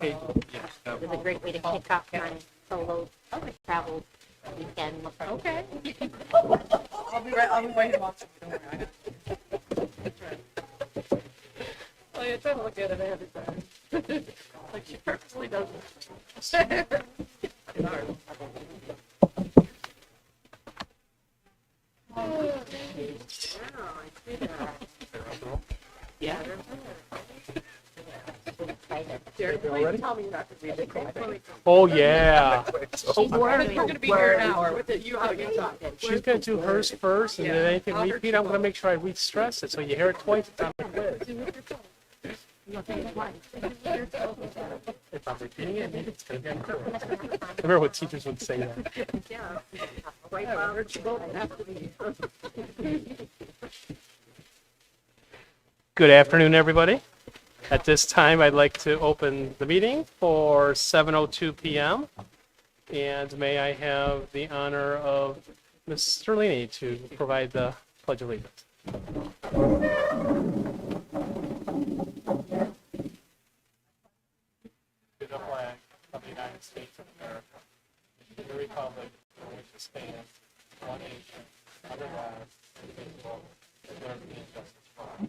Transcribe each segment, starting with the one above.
It was a great way to kick off my solo travel weekend. Okay. I'll be waiting watching. Don't worry. I got it. That's right. Oh, you're trying to look at it ahead of time. Like she purposely does it. It's hard. Yeah. Derek, please tell me not to read it. Oh, yeah. We're going to be here an hour with it. You how you talk. She's going to do hers first, and then anything Yeah. repeat, I'm going to make sure I re-stress it, so you hear it twice on the quiz. If I'm repeating it, maybe it's going to be incorrect. I remember when teachers would say that. Yeah, where'd you go after me? Good afternoon, everybody. At this time, I'd like to open the meeting for 7:02 p.m. And may I have the honor of Ms. Sterlini to provide the Pledge of Allegiance. To the flag of the United States of America, and to the republic for which it stands, one nation, under God, indivisible, with liberty and justice for all.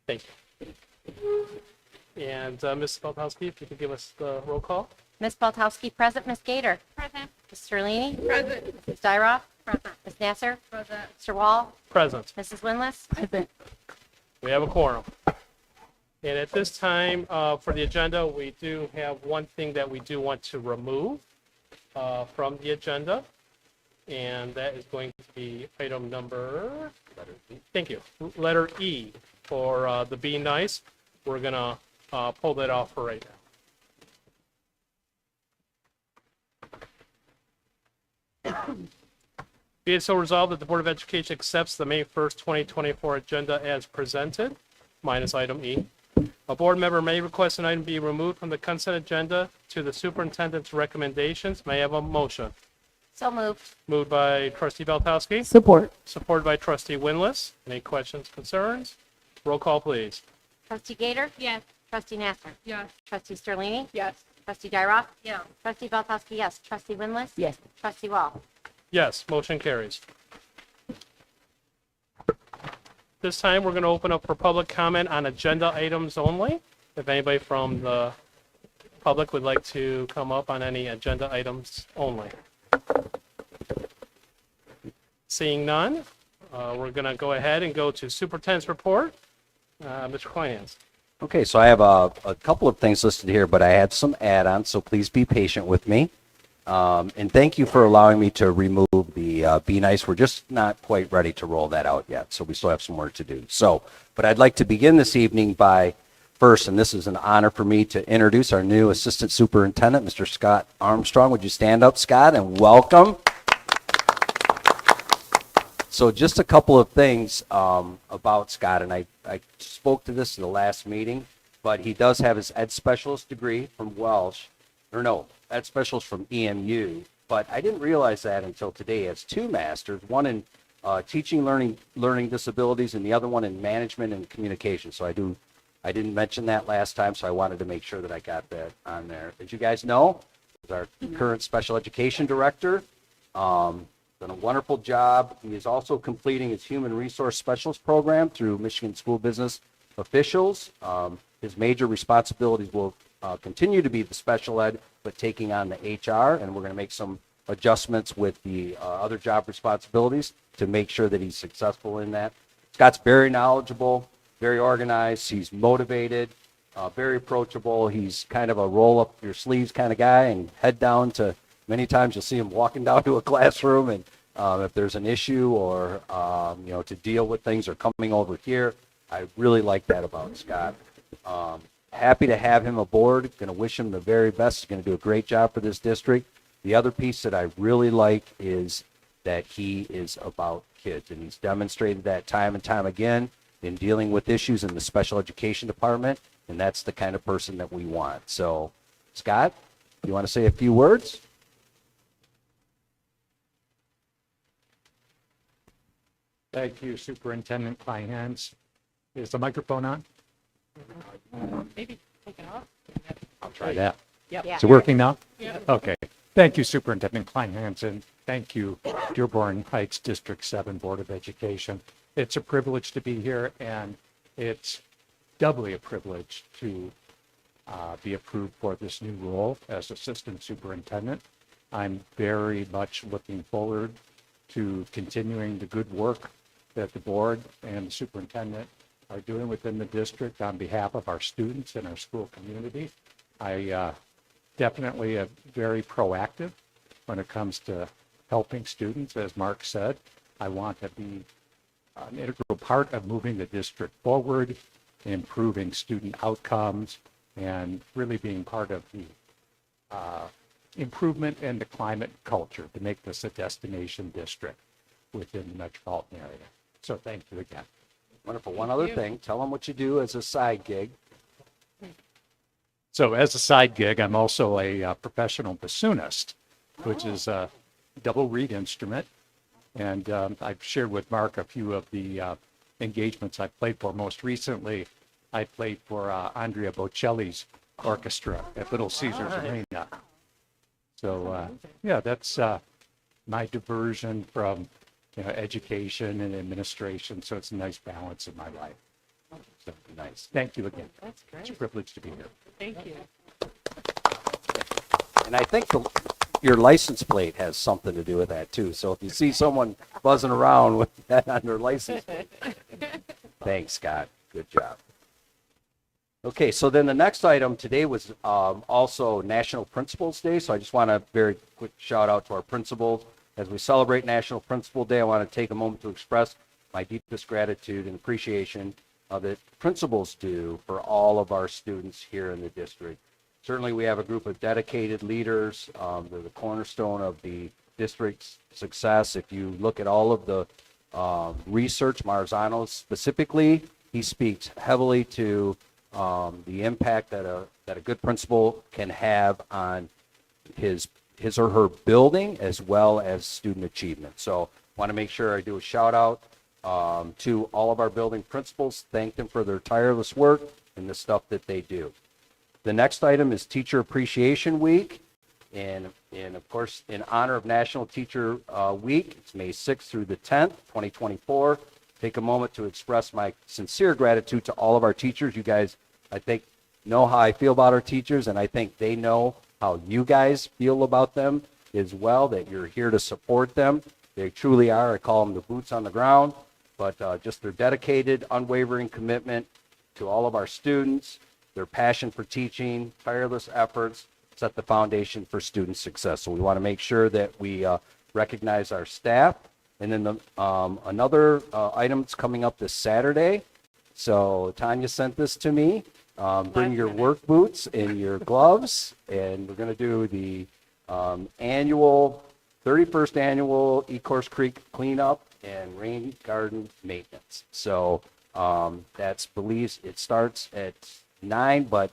Thank you. And Ms. Boltowski, if you could give us the roll call. Ms. Baltowski, present. Ms. Gator. Present. Ms. Sterlini. Present. Ms. Dyroff. Present. Ms. Nasser. Present. Mr. Wall. Present. Mrs. Winless. Present. We have a quorum. And at this time, for the agenda, we do have one thing that we do want to remove from the agenda. And that is going to be item number, thank you, letter E for the Be Nice. We're going to pull that off for right now. Be it so resolved that the Board of Education accepts the May 1st, 2024 agenda as presented, minus item E. A board member may request an item be removed from the consent agenda to the superintendent's recommendations. May I have a motion? So moved. Moved by trustee Beltowski, Support. supported by trustee Winless. Any questions, concerns? Roll call, please. Trustee Gator. Yes. Trustee Nasser. Yes. Trustee Sterlini. Yes. Trustee Dyroff. Yeah. Trustee Baltowski, yes. Trustee Winless. Yes. Trustee Wall. Yes, motion carries. This time, we're going to open up for public comment on agenda items only. If anybody from the public would like to come up on any agenda items only. Seeing none, we're going to go ahead and go to superintendent's report. Mr. Kleinhans. Okay, so I have a couple of things listed here, but I had some add-ons, so please be patient with me. And thank you for allowing me to remove the Be Nice. We're just not quite ready to roll that out yet, so we still have some work to do. So, but I'd like to begin this evening by first, and this is an honor for me to introduce our new Assistant Superintendent, Mr. Scott Armstrong. Would you stand up, Scott, and welcome? So just a couple of things about Scott, and I spoke to this in the last meeting, but he does have his Ed Specialist degree from Welsh, or no, Ed Specialist from EMU, but I didn't realize that until today. He has two masters, one in teaching learning disabilities and the other one in management and communication. So I didn't mention that last time, so I wanted to make sure that I got that on there. As you guys know, he's our current special education director. Done a wonderful job. He is also completing his human resource specialist program through Michigan School Business Officials. His major responsibilities will continue to be the special ed, but taking on the HR, and we're going to make some adjustments with the other job responsibilities to make sure that he's successful in that. Scott's very knowledgeable, very organized. He's motivated, very approachable. He's kind of a roll up your sleeves kind of guy and head down to. Many times you'll see him walking down to a classroom, and if there's an issue or to deal with things or coming over here, I really like that about Scott. Happy to have him aboard. Going to wish him the very best. He's going to do a great job for this district. The other piece that I really like is that he is about kids, and he's demonstrated that time and time again in dealing with issues in the special education department, and that's the kind of person that we want. So, Scott, you want to say a few words? Thank you, Superintendent Kleinhans. Is the microphone on? Maybe take it off. I'll try that. Yep. Yeah. Is it working now? Yeah. Okay. Thank you, Superintendent Klein Hansen. Thank you, Dearborn Heights District 7 Board of Education. It's a privilege to be here, and it's doubly a privilege to be approved for this new role as Assistant Superintendent. I'm very much looking forward to continuing the good work that the board and the superintendent are doing within the district on behalf of our students and our school community. I definitely am very proactive when it comes to helping students. As Mark said, I want to be an integral part of moving the district forward, improving student outcomes, and really being part of the improvement in the climate culture to make this a destination district within the metropolitan area. So thank you again. Wonderful. One other thing, tell them what you do as a side gig. So as a side gig, I'm also a professional bassoonist, which is a double reed instrument. And I've shared with Mark a few of the engagements I've played for. Most recently, I played for Andrea Bocelli's orchestra at Little Caesars Arena. So yeah, that's my diversion from education and administration. So it's a nice balance in my life. So nice. Thank you again. That's It's a great. privilege to be here. Thank you. And I think your license plate has something to do with that too. So if you see someone buzzing around with that on their license plate. Thanks, Scott. Good job. Okay, so then the next item today was also National Principals Day. So I just want to very quick shout out to our principals. As we celebrate National Principal Day, I want to take a moment to express my deepest gratitude and appreciation that principals do for all of our students here in the district. Certainly, we have a group of dedicated leaders. They're the cornerstone of the district's success. If you look at all of the research, Marzano specifically, he speaks heavily to the impact that a good principal can have on his or her building as well as student achievement. So I want to make sure I do a shout out to all of our building principals, thank them for their tireless work and the stuff that they do. The next item is Teacher Appreciation Week. And of course, in honor of National Teacher Week, it's May 6th through the 10th, 2024. Take a moment to express my sincere gratitude to all of our teachers. You guys, I think, know how I feel about our teachers, and I think they know how you guys feel about them as well, that you're here to support them. They truly are. I call them the boots on the ground, but just their dedicated, unwavering commitment to all of our students, their passion for teaching, tireless efforts set the foundation for student success. So we want to make sure that we recognize our staff. And then another item that's coming up this Saturday. So Tanya sent this to me. Bring your work boots and your gloves, and we're going to do the 31st annual Ecorse Creek cleanup and rain garden maintenance. So that's Belize. It starts at 9, but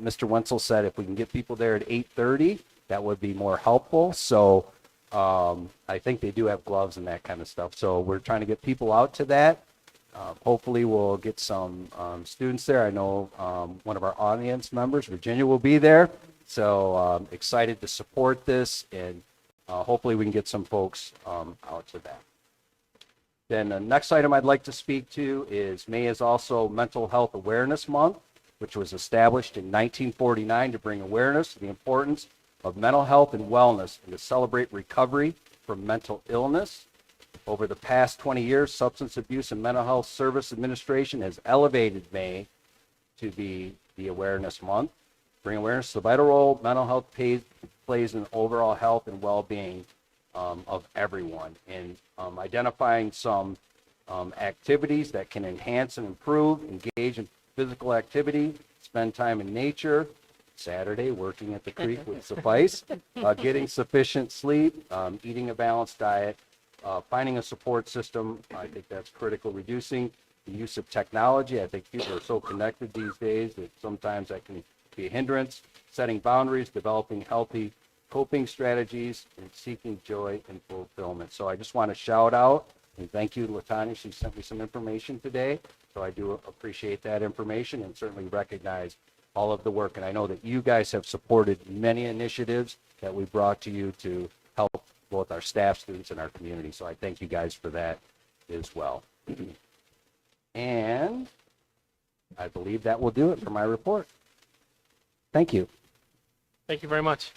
Mr. Wenzel said if we can get people there at 8:30, that would be more helpful. So I think they do have gloves and that kind of stuff. So we're trying to get people out to that. Hopefully we'll get some students there. I know one of our audience members, Virginia, will be there. So excited to support this, and hopefully we can get some folks out to that. Then the next item I'd like to speak to is May is also Mental Health Awareness Month, which was established in 1949 to bring awareness to the importance of mental health and wellness and to celebrate recovery from mental illness. Over the past 20 years, Substance Abuse and Mental Health Service Administration has elevated May to be the Awareness Month. Bring awareness to the vital role mental health plays in overall health and well-being of everyone, and identifying some activities that can enhance and improve, engage in physical activity, spend time in nature. Saturday, working at the creek would suffice. Getting sufficient sleep, eating a balanced diet, finding a support system. I think that's critical. Reducing the use of technology. I think people are so connected these days that sometimes that can be a hindrance. Setting boundaries, developing healthy coping strategies, and seeking joy and fulfillment. So I just want to shout out And thank you, Latanya. She sent me some information today, so I do appreciate that information and certainly recognize all of the work. And I know that you guys have supported many initiatives that we brought to you to help both our staff, students, and our community. So I thank you guys for that as well. And I believe that will do it for my report. Thank you. Thank you very much.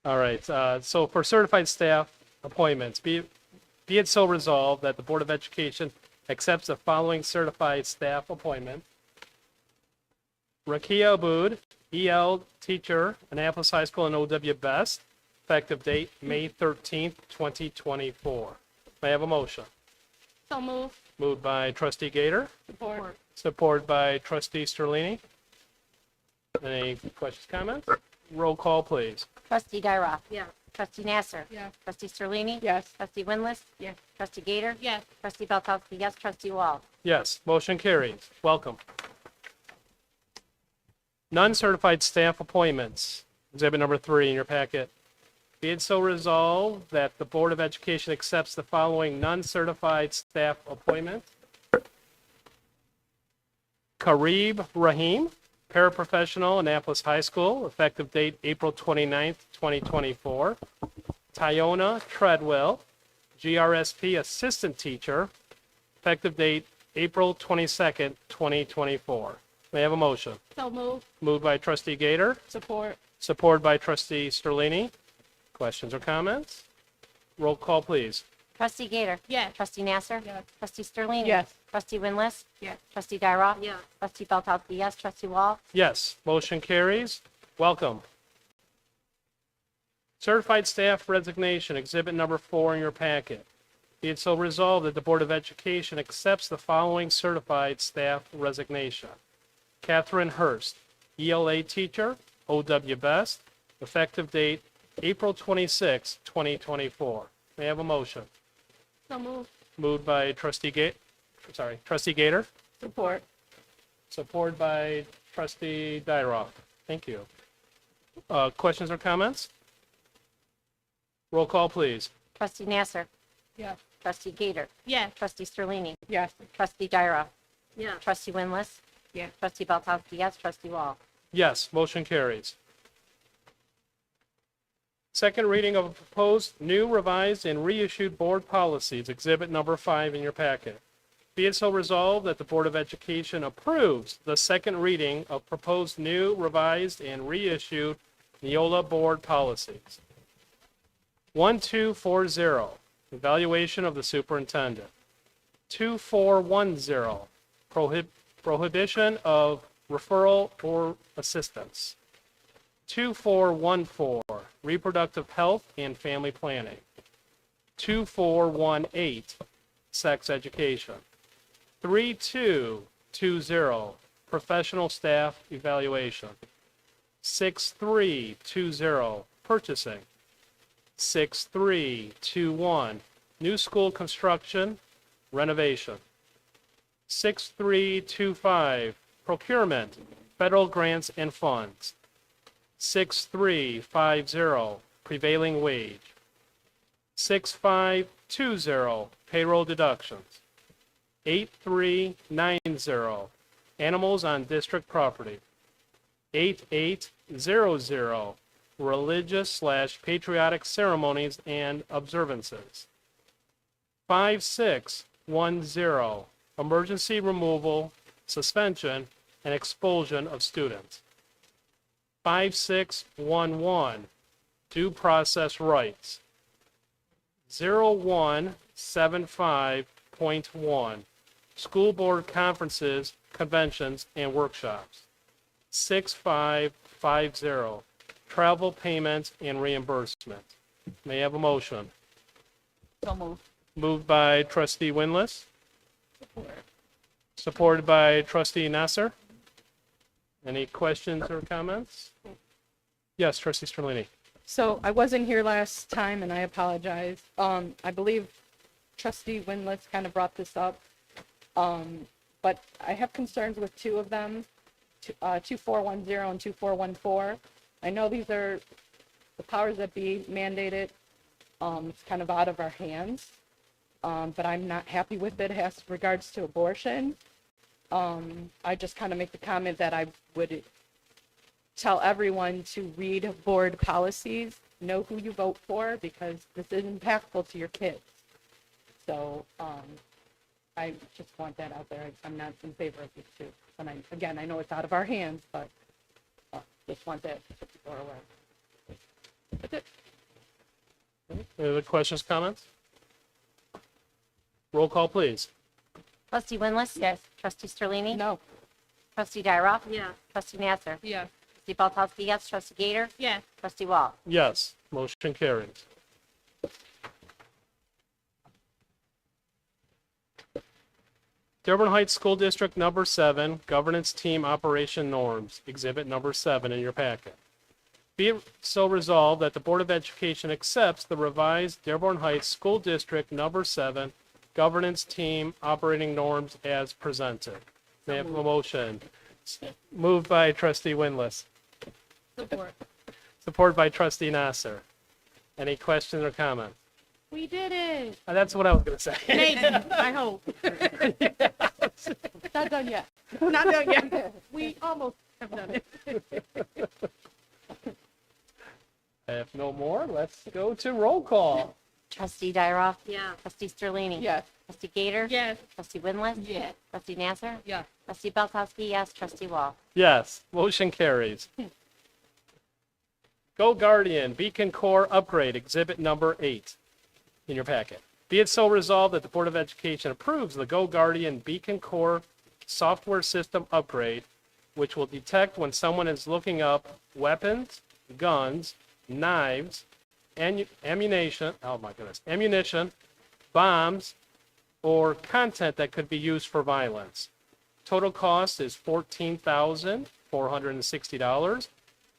All right, so for certified staff appointments, be it so resolved that the Board of Education accepts the following certified staff appointment. Rakia Aboud, EL teacher, Annapolis High School and OW Best, effective date May 13th, 2024. May I have a motion? So move. Moved by trustee Gator, Support. supported by trustee Sterlini. Any questions, comments? Roll call, please. Trustee Gyroff. Yes. Trustee Nasser. Yes. Trustee Sterlini. Yes. Trustee Winless. Yes. Trustee Gator. Yes. Trustee Belkowski. Yes. Trustee Wall. Yes, motion carries. Welcome. Non-certified staff appointments, exhibit number 3 in your packet. Be it so resolved that the Board of Education accepts the following non-certified staff appointments. Karib Rahim, paraprofessional, Annapolis High School, effective date April 29th, 2024. Tyona Treadwell, GRSP assistant teacher, effective date April 22nd, 2024. May I have a motion? So move. Moved by trustee Gator, Support. supported by trustee Sterlini. Questions or comments? Roll call, please. Trustee Gator. Yes. Trustee Nasser. Yes. Trustee Sterlini. Yes. Trustee Winless. Yes. Trustee Gyroff. Yes. Trustee Belkowski. Yes. Trustee Wall. Yes, motion carries. Welcome. Certified staff resignation, exhibit number 4 in your packet. Be it so resolved that the Board of Education accepts the following certified staff resignation. Catherine Hurst, ELA teacher, OW Best, effective date April 26, 2024. May I have a motion? So move. Moved by trustee trustee Gator, Support. supported by trustee Dyroff. Thank you. Questions or comments? Roll call, please. Trustee Nasser. Yes. Trustee Gator. Yes. Trustee Sterlini. Yes. Trustee Gyroff. Yes. Trustee Winless. Yes. Trustee Belkowski. Yes. Trustee Wall. Yes, motion carries. Second reading of a proposed new revised and reissued board policies, exhibit number 5 in your packet. Be it so resolved that the Board of Education approves the second reading of proposed new revised and reissued Neola board policies. 1240, evaluation of the superintendent. 2410, prohibition of referral or assistance. 2414, reproductive health and family planning. 2418, sex education. 3220, professional staff evaluation. 6320, purchasing. 6321, new school construction, renovation. 6325, procurement, federal grants and funds. 6350, prevailing wage. 6520, payroll deductions. 8390, animals on district property. 8800, religious/patriotic ceremonies and observances. 5610, emergency removal, suspension, and expulsion of students. 5611, due process rights. 0175.1, school board conferences, conventions, and workshops. 6550, travel payments and reimbursement. May I have a motion? So move. Moved by trustee Winless, Support. supported by trustee Nasser. Any questions or comments? Yes, trustee Sterlini. So I wasn't here last time and I apologize. I believe trustee Winless kind of brought this up. but I have concerns with two of them, 2410 and 2414. I know these are the powers that be mandated. It's kind of out of our hands, but I'm not happy with it as regards to abortion. I just kind of make the comment that I would tell everyone to read board policies, know who you vote for, because this is impactful to your kids. So I just want that out there. I'm not in favor of these two. And I know it's out of our hands, but just want that to go away. That's it. Any other questions, comments? Roll call, please. Trustee Winless? Yes. Trustee Sterlini? No. Trustee Dyroff? Yeah. Trustee Nasser? Yes. Trustee Baltowski, yes. Trustee Gator? Yes. Trustee Wall? Yes, motion carries. Dearborn Heights School District Number 7, Governance Team Operation Norms, Exhibit Number 7 in your packet. Be it so resolved that the Board of Education accepts the revised Dearborn Heights School District Number 7 Governance Team Operating Norms as presented. May I have a motion? Moved by Trustee Winless. Support. Support by Trustee Nasser. Any questions or comments? We did it. That's what I was going to say. Maybe. I hope. Not done yet. Not done yet. We almost have done it. If no more, let's go to roll call. Trustee Dyroff? Yeah. Trustee Sterlini? Yes. Trustee Gator? Yes. Trustee Winless? Yes. Trustee Nasser? Yes. Trustee Baltowski, yes. Trustee Wall? Yes, motion carries. Go Guardian Beacon Core Upgrade, Exhibit Number 8 in your packet. Be it so resolved that the Board of Education approves the Go Guardian Beacon Core software system upgrade, which will detect when someone is looking up weapons, guns, knives, ammunition, bombs, or content that could be used for violence. Total cost is $14,460,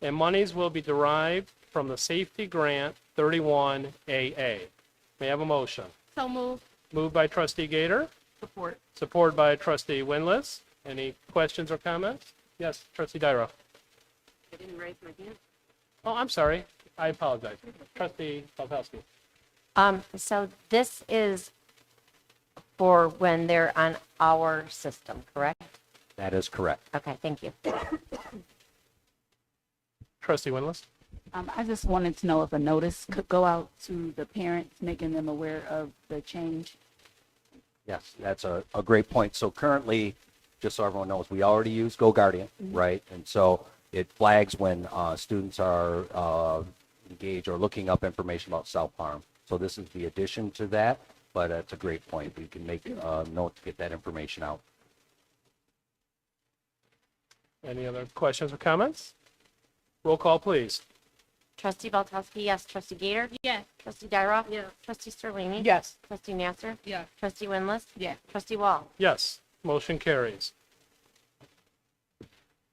and monies will be derived from the Safety Grant 31AA. May I have a motion? So move. Moved by Trustee Gator, Support. supported by Trustee Winless. Any questions or comments? Yes, Trustee Dyroff. I didn't raise my hand. Oh, I'm sorry. I apologize. Trustee Balkowski. So this is for when they're on our system, correct? That is correct. Okay, thank you. Trustee Winless. I just wanted to know if a notice could go out to the parents, making them aware of the change. Yes, that's a great point. So currently, just so everyone knows, we already use Go Guardian, right? And so it flags when students are engaged or looking up information about self-harm. So this is the addition to that, but it's a great point. We can make a note to get that information out. Any other questions or comments? Roll call, please. Trustee Baltowski, yes. Trustee Gator? Yes. Trustee Dyroff? Yes. Trustee Sterlini? Yes. Trustee Nasser? Yes. Trustee Winless? Yes. Trustee Wall? Yes, motion carries.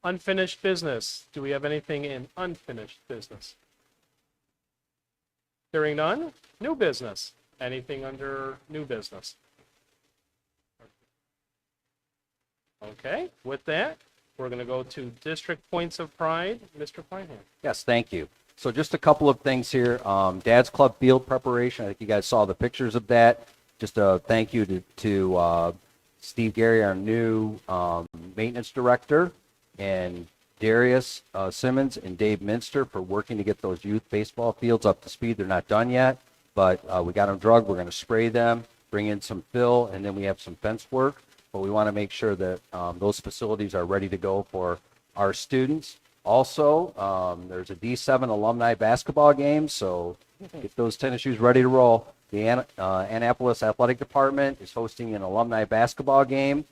Unfinished business. Do we have anything in unfinished business? Hearing none. New business. Anything under new business? Okay, with that, we're going to go to district points of pride. Mr. Kleinhand. Yes, thank you. So just a couple of things here. Dad's Club field preparation. I think you guys saw the pictures of that. Just a thank you to Steve Gary, our new maintenance director, and Darius Simmons and Dave Minster for working to get those youth baseball fields up to speed. They're not done yet, but we got them drugged. We're going to spray them, bring in some fill, and then we have some fence work. But we want to make sure that those facilities are ready to go for our students. Also, there's a D7 alumni basketball game, so get those tennis shoes ready to roll. The Annapolis Athletic Department is hosting an alumni basketball game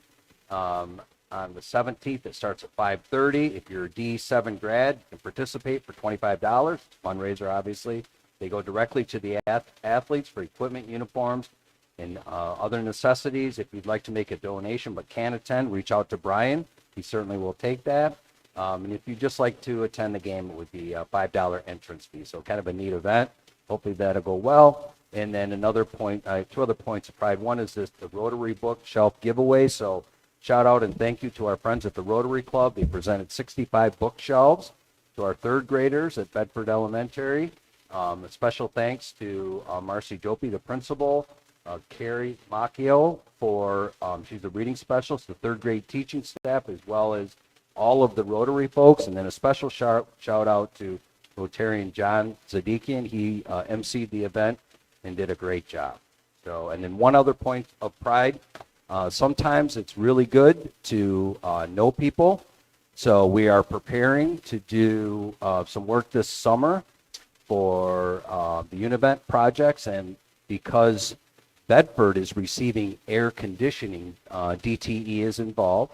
on the 17th. It starts at 5:30. If you're a D7 grad, you can participate for $25. It's a fundraiser, obviously. They go directly to the athletes for equipment, uniforms, and other necessities. If you'd like to make a donation but can't attend, reach out to Brian. He certainly will take that. And if you'd just like to attend the game, it would be a $5 entrance fee. So kind of a neat event. Hopefully that'll go well. And then another point, two other points of pride. One is the Rotary book shelf giveaway. So shout out and thank you to our friends at the Rotary Club. They presented 65 bookshelves to our third graders at Bedford Elementary. A special thanks to Marcy Dopey, the principal, Carrie Macchio for, she's a reading specialist, the third grade teaching staff, as well as all of the Rotary folks. And then a special shout out to Rotarian John Zadikian. He emceed the event and did a great job. So, and then one other point of pride, sometimes it's really good to know people. So we are preparing to do some work this summer for the Univent projects, and because Bedford is receiving air conditioning, DTE is involved,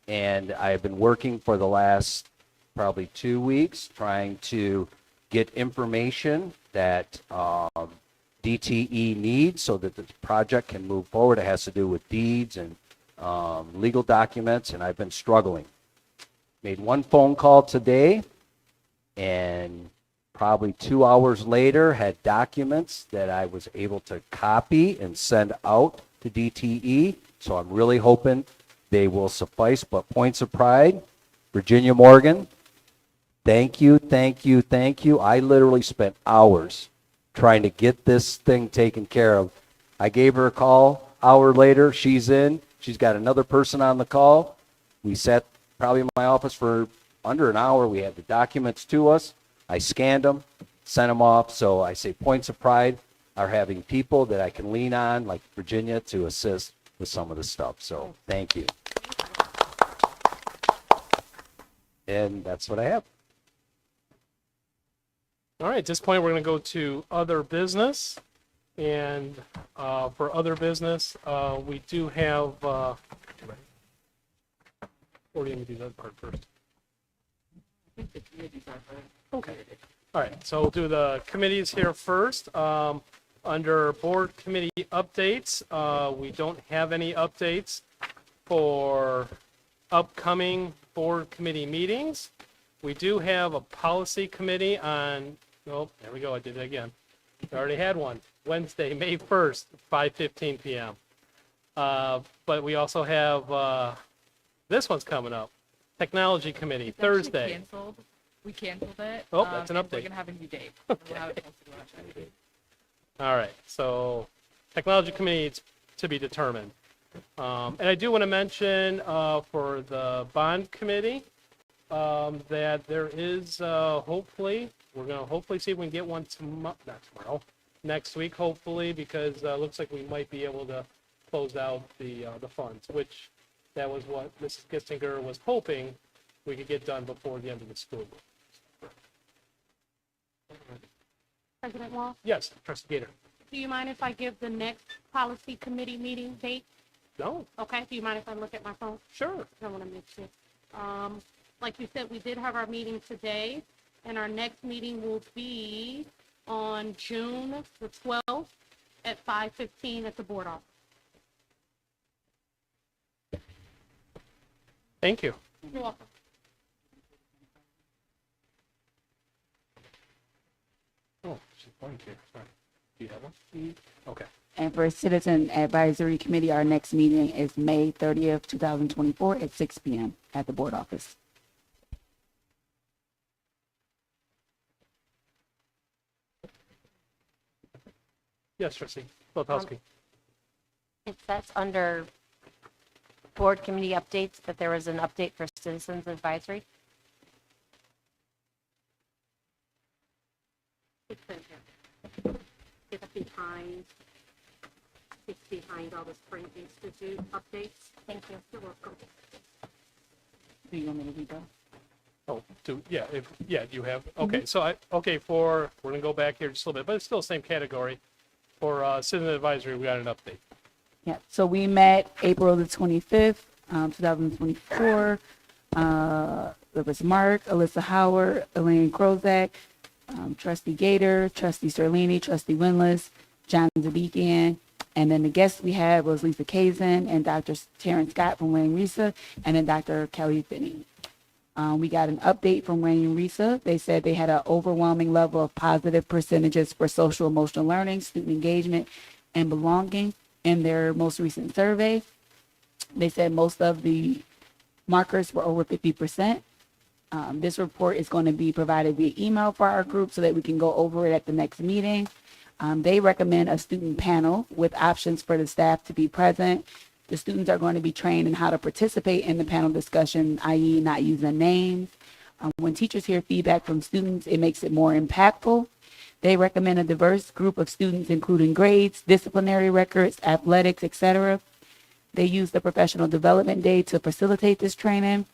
and I have been working for the last probably 2 weeks trying to get information that DTE needs so that the project can move forward. It has to do with deeds and legal documents, and I've been struggling. Made one phone call today, and probably 2 hours later had documents that I was able to copy and send out to DTE. So I'm really hoping they will suffice. But points of pride, Virginia Morgan, thank you, thank you, thank you. I literally spent hours trying to get this thing taken care of. I gave her a call, hour later, she's in. She's got another person on the call. We sat probably in my office for under an hour. We had the documents to us. I scanned them, sent them off. So I say points of pride are having people that I can lean on, like Virginia, to assist with some of the stuff. So thank you. And that's what I have. All right, at this point, we're going to go to other business. And for other business, we do have, or do you want to do that part first? Okay. All right, so we'll do the committees here first. Under board committee updates, we don't have any updates for upcoming board committee meetings. We do have a policy committee on, oh, there we go, I did it again. We already had one, Wednesday, May 1st, 5:15 p.m. But we also have, this one's coming up, Technology Committee, It's actually Thursday. Canceled. We canceled it. Oh, that's an and update. We're gonna have a new date. We'll have it posted on our website. All right, so Technology Committee is to be determined. And I do want to mention for the Bond Committee that there is hopefully, we're going to hopefully see if we can get one not tomorrow, next week hopefully, because it looks like we might be able to close out the funds, which that was what Mrs. Gistinger was hoping we could get done before the end of the school year. President Wall, Yes, Trustee Gator. do you mind if I give the next policy committee meeting date? No, Okay, do you mind if I look at my phone? sure. I don't want to miss it. Like you said, we did have our meeting today, and our next meeting will be on June the 12th at 5:15 at the board office. Thank you. You're welcome. Oh, she's blank here. Sorry. Do you have one? Okay. And for Citizen Advisory Committee, our next meeting is May 30th, 2024 at 6 p.m. at the board office. Yes, Trustee Boltowski. It says under board committee updates that there was an update for Citizens Advisory. It's in here. It's behind all the Spring Institute updates. Thank you. You're welcome. Do you want me to read that? Oh, you have, okay, so we're gonna go back here just a little bit, but it's still the same category. For Citizen Advisory, we got an update. Yeah, so we met April the 25th, 2024. There was Mark, Alyssa Howard, Elaine Krozak, Trustee Gator, Trustee Sterlini, Trustee Winless, John Zabikian, and then the guest we had was Lisa Kazin and Dr. Terrence Scott from Wayne Risa, and then Dr. Kelly Finney. We got an update from Wayne Risa. They said they had an overwhelming level of positive percentages for social emotional learning, student engagement, and belonging in their most recent survey. They said most of the markers were over 50%. This report is going to be provided via email for our group so that we can go over it at the next meeting. They recommend a student panel with options for the staff to be present. The students are going to be trained in how to participate in the panel discussion, i.e. not using names. When teachers hear feedback from students, it makes it more impactful. They recommend a diverse group of students, including grades, disciplinary records, athletics, etc. They use the professional development day to facilitate this training.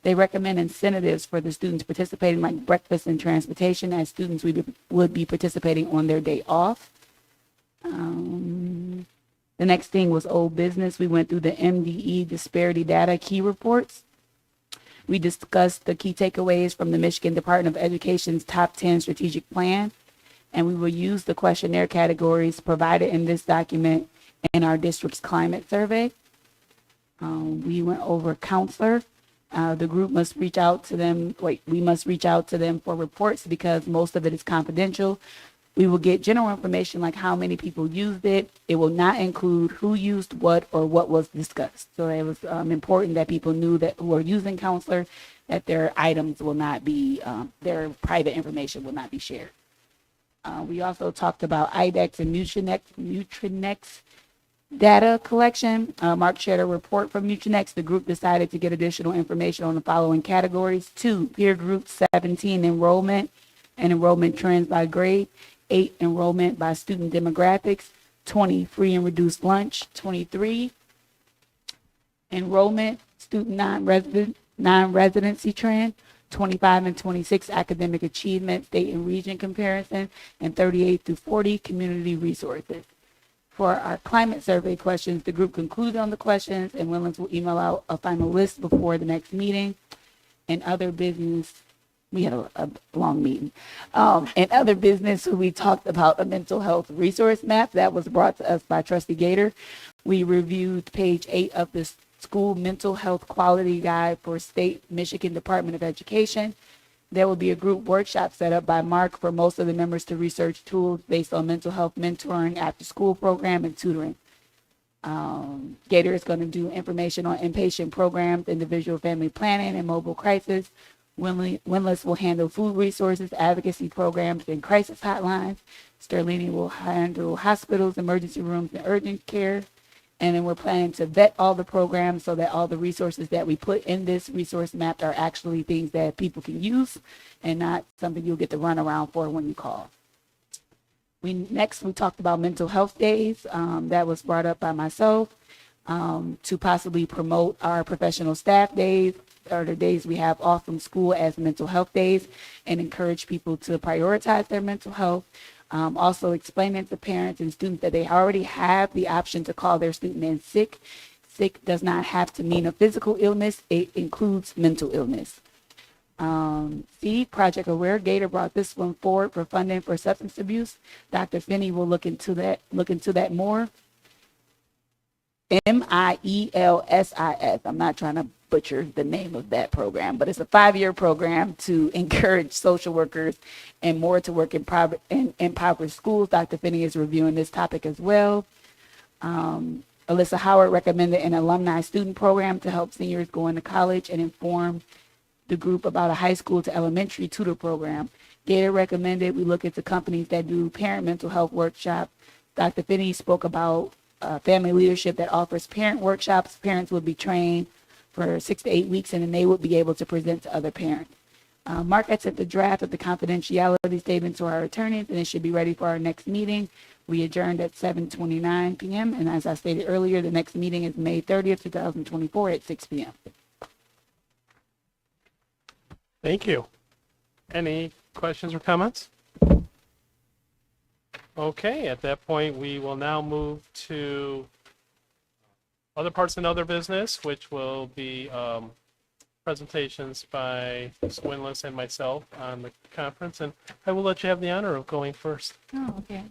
They recommend incentives for the students participating, like breakfast and transportation, as students would be participating on their day off. The next thing was old business. We went through the MDE disparity data key reports. We discussed the key takeaways from the Michigan Department of Education's top 10 strategic plan, and we will use the questionnaire categories provided in this document in our district's climate survey. We went over counselor. The group must reach out to them. We must reach out to them for reports because most of it is confidential. We will get general information like how many people used it. It will not include who used what or what was discussed. So it was important that people knew that who are using counselor, that their items will not be, their private information will not be shared. We also talked about IDEX and Nutrinex data collection. Mark shared a report from Nutrinex. The group decided to get additional information on the following categories: 2, peer group; 17, enrollment and enrollment trends by grade; 8, enrollment by student demographics; 20, free and reduced lunch; 23, enrollment, student non-residency trend; 25 and 26, academic achievement, state and region comparison; and 38 through 40, community resources. For our climate survey questions, the group concluded on the questions, and Williams will email out a final list before the next meeting. And other business, we had a long meeting. In other business, we talked about a mental health resource map that was brought to us by Trustee Gator. We reviewed page 8 of the school mental health quality guide for State Michigan Department of Education. There will be a group workshop set up by Mark for most of the members to research tools based on mental health mentoring, after school program, and tutoring. Gator is going to do information on inpatient programs, individual family planning, and mobile crisis. Windlass will handle food resources, advocacy programs, and crisis hotlines. Sterlini will handle hospitals, emergency rooms, and urgent care. And then we're planning to vet all the programs so that all the resources that we put in this resource map are actually things that people can use and not something you'll get to run around for when you call. Next, we talked about mental health days. That was brought up by myself to possibly promote our professional staff days, or the days we have off from school, as mental health days, and encourage people to prioritize their mental health. Also explaining to parents and students that they already have the option to call their student in sick. Sick does not have to mean a physical illness. It includes mental illness. C, Project Aware. Gator brought this one forward for funding for substance abuse. Dr. Finney will look into that more. MIELSIS. I'm not trying to butcher the name of that program, but it's a 5-year program to encourage social workers and more to work in impoverished schools. Dr. Finney is reviewing this topic as well. Alyssa Howard recommended an alumni student program to help seniors go into college and inform the group about a high school to elementary tutor program. Gator recommended we look into companies that do parent mental health workshops. Dr. Finney spoke about family leadership that offers parent workshops. Parents would be trained for 6 to 8 weeks, and then they would be able to present to other parents. Mark had sent the draft of the confidentiality statement to our attorneys, and it should be ready for our next meeting. We adjourned at 7:29 p.m., and as I stated earlier, the next meeting is May 30th, 2024 at 6 p.m. Thank you. Any questions or comments? Okay, at that point, we will now move to other parts and other business, which will be presentations by Ms. Windlass and myself on the conference, and I will let you have the honor of going first. Oh, okay.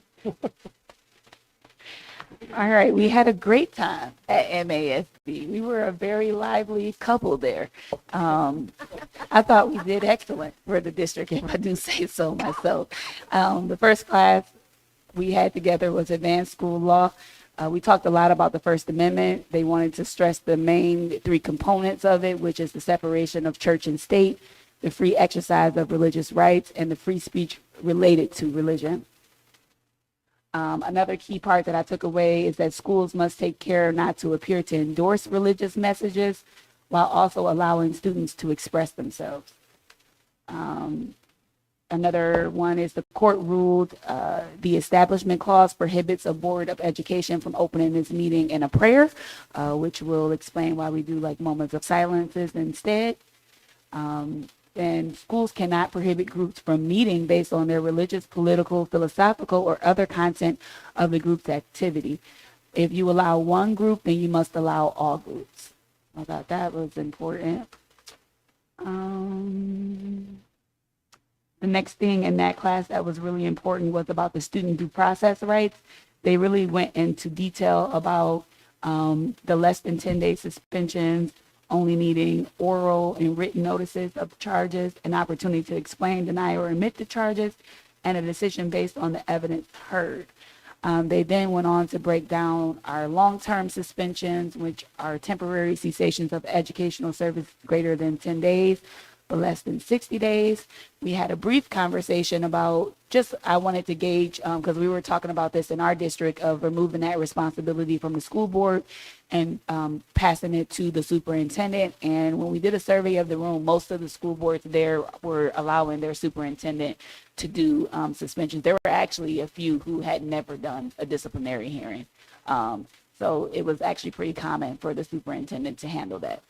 All right, we had a great time at MASB. We were a very lively couple there. I thought we did excellent for the district, if I do say so myself. The first class we had together was advanced school law. We talked a lot about the First Amendment. They wanted to stress the main three components of it, which is the separation of church and state, the free exercise of religious rights, and the free speech related to religion. Another key part that I took away is that schools must take care not to appear to endorse religious messages while also allowing students to express themselves. Another one is the court ruled the establishment clause prohibits a board of education from opening its meeting in a prayer, which will explain why we do like moments of silences instead. And schools cannot prohibit groups from meeting based on their religious, political, philosophical, or other content of the group's activity. If you allow one group, then you must allow all groups. I thought that was important. The next thing in that class that was really important was about the student due process rights. They really went into detail about the less than 10-day suspensions, only needing oral and written notices of charges, an opportunity to explain, deny, or admit the charges, and a decision based on the evidence heard. They then went on to break down our long-term suspensions, which are temporary cessations of educational service greater than 10 days, but less than 60 days. We had a brief conversation about I wanted to gauge, because we were talking about this in our district, of removing that responsibility from the school board and passing it to the superintendent. And when we did a survey of the room, most of the school boards there were allowing their superintendent to do suspensions. There were actually a few who had never done a disciplinary hearing. So it was actually pretty common for the superintendent to handle that.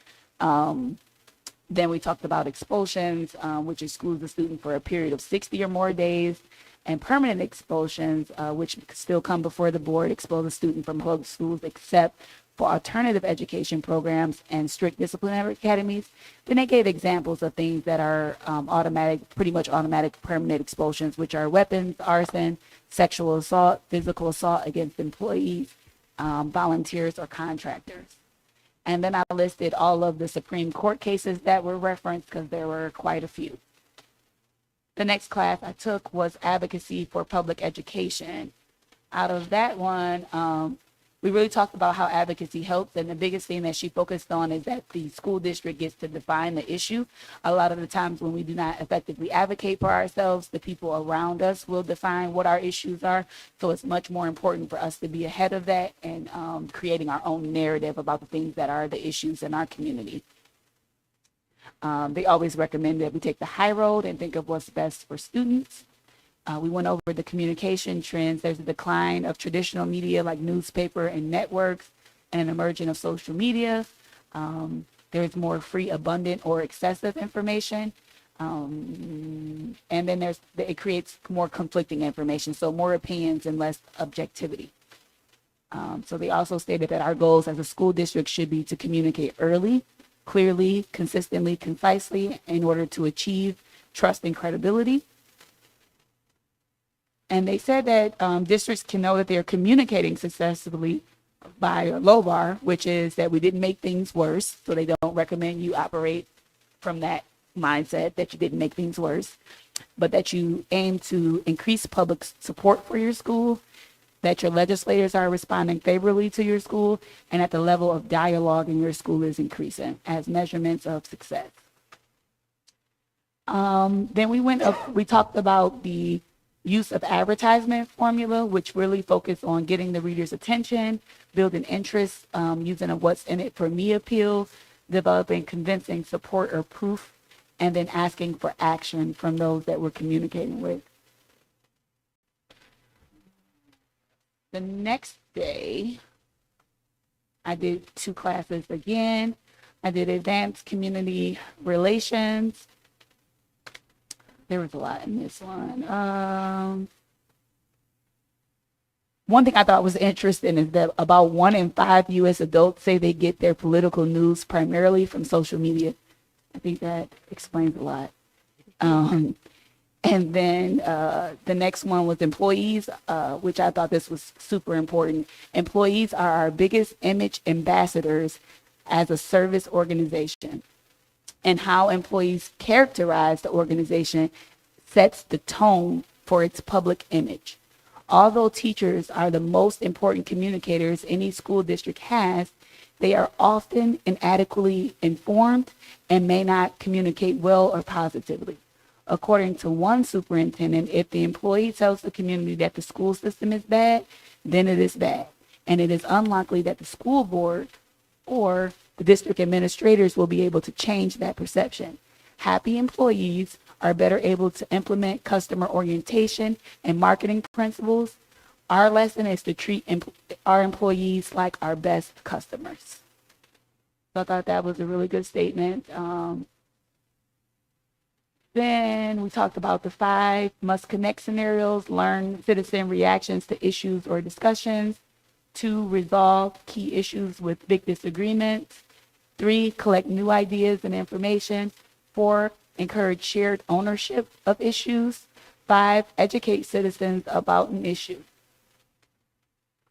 Then we talked about expulsions, which excludes the student for a period of 60 or more days, and permanent expulsions, which still come before the board, expel the student from public schools except for alternative education programs and strict disciplinary academies. Then they gave examples of things that are pretty much automatic permanent expulsions, which are weapons, arson, sexual assault, physical assault against employees, volunteers, or contractors. And then I listed all of the Supreme Court cases that were referenced because there were quite a few. The next class I took was advocacy for public education. Out of that one, we really talked about how advocacy helps, and the biggest thing that she focused on is that the school district gets to define the issue. A lot of the times when we do not effectively advocate for ourselves, the people around us will define what our issues are. So it's much more important for us to be ahead of that and creating our own narrative about the things that are the issues in our community. They always recommend that we take the high road and think of what's best for students. We went over the communication trends. There's a decline of traditional media like newspaper and networks and an emergence of social media. There's more free, abundant, or excessive information. And then it creates more conflicting information, so more opinions and less objectivity. So they also stated that our goals as a school district should be to communicate early, clearly, consistently, concisely in order to achieve trust and credibility. And they said that districts can know that they're communicating successfully by a low bar, which is that we didn't make things worse. So they don't recommend you operate from that mindset that you didn't make things worse, but that you aim to increase public support for your school, that your legislators are responding favorably to your school, and that the level of dialogue in your school is increasing as measurements of success. Then we talked about the use of advertisement formula, which really focused on getting the reader's attention, building interest, using a what's in it for me appeal, developing convincing support or proof, and then asking for action from those that we're communicating with. The next day, I did 2 classes again. I did advanced community relations. There was a lot in this one. One thing I thought was interesting is that about 1 in 5 U.S. adults say they get their political news primarily from social media. I think that explains a lot. And then the next one was employees, which I thought this was super important. Employees are our biggest image ambassadors as a service organization. And how employees characterize the organization sets the tone for its public image. Although teachers are the most important communicators any school district has, they are often inadequately informed and may not communicate well or positively. According to one superintendent, if the employee tells the community that the school system is bad, then it is bad. And it is unlikely that the school board or the district administrators will be able to change that perception. Happy employees are better able to implement customer orientation and marketing principles. Our lesson is to treat our employees like our best customers. So I thought that was a really good statement. Then we talked about the 5 must-connect scenarios, learn citizen reactions to issues or discussions. 2, resolve key issues with big disagreements. 3, collect new ideas and information. 4, encourage shared ownership of issues. 5, educate citizens about an issue.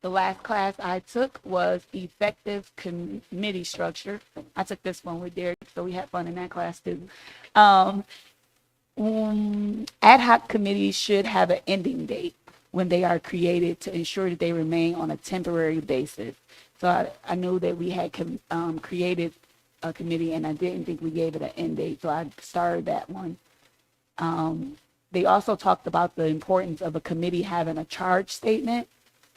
The last class I took was effective committee structure. I took this one with Derek, so we had fun in that class too. Ad hoc committees should have an ending date when they are created to ensure that they remain on a temporary basis. So I know that we had created a committee and I didn't think we gave it an end date, so I started that one. They also talked about the importance of a committee having a charge statement,